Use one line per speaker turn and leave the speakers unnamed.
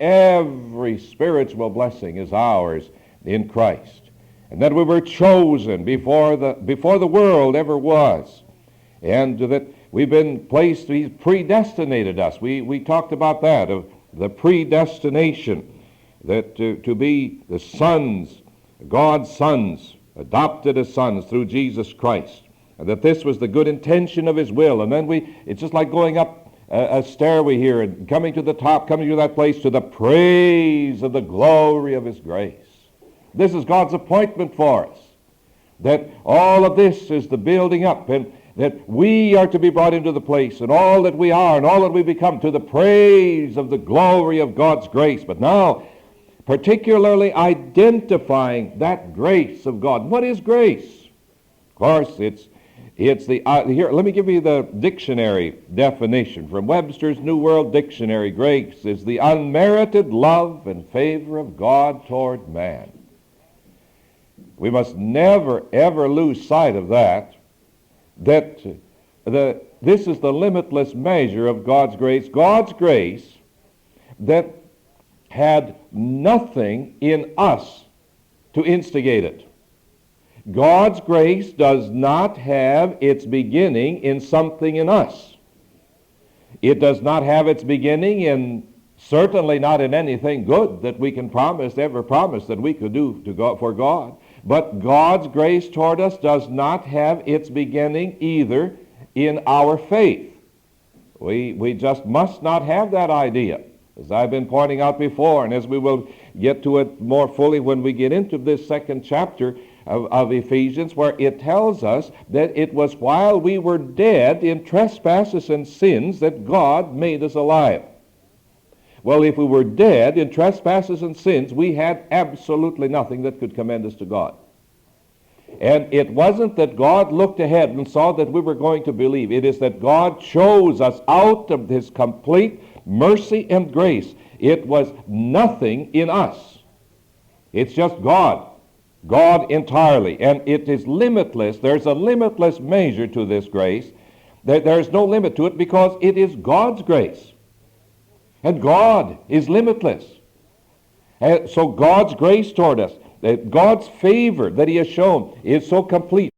every spiritual blessing is ours in Christ, and that we were chosen before the world ever was, and that we've been placed, He's predestinated us. We talked about that, of the predestination, that to be the sons, God's sons, adopted as sons through Jesus Christ, and that this was the good intention of His will. And then it's just like going up a stairway here and coming to the top, coming to that place, to the praise of the glory of His grace. This is God's appointment for us, that all of this is the building up, and that we are to be brought into the place, and all that we are and all that we become, to the praise of the glory of God's grace. But now, particularly identifying that grace of God. What is grace? Of course, it's the here. Let me give you the dictionary definition from Webster's New World Dictionary. Grace is the unmerited love and favor of God toward man. We must never ever lose sight of that. This is the limitless measure of God's grace. God's grace that had nothing in us to instigate it. God's grace does not have its beginning in something in us. It does not have its beginning in, certainly not in anything good that we can ever promise that we could do for God. But God's grace toward us does not have its beginning either in our faith. We just must not have that idea, as I've been pointing out before, and as we will get to it more fully when we get into this second chapter of Ephesians, where it tells us that it was while we were dead in trespasses and sins that God made us alive. Well, if we were dead in trespasses and sins, we had absolutely nothing that could commend us to God. And it wasn't that God looked ahead and saw that we were going to believe. It is that God chose us out of His complete mercy and grace. It was nothing in us. It's just God. God entirely. And it is limitless. There's a limitless measure to this grace. There's no limit to it because it is God's grace. And God is limitless. And so God's grace toward us, God's favor that He has shown is so complete.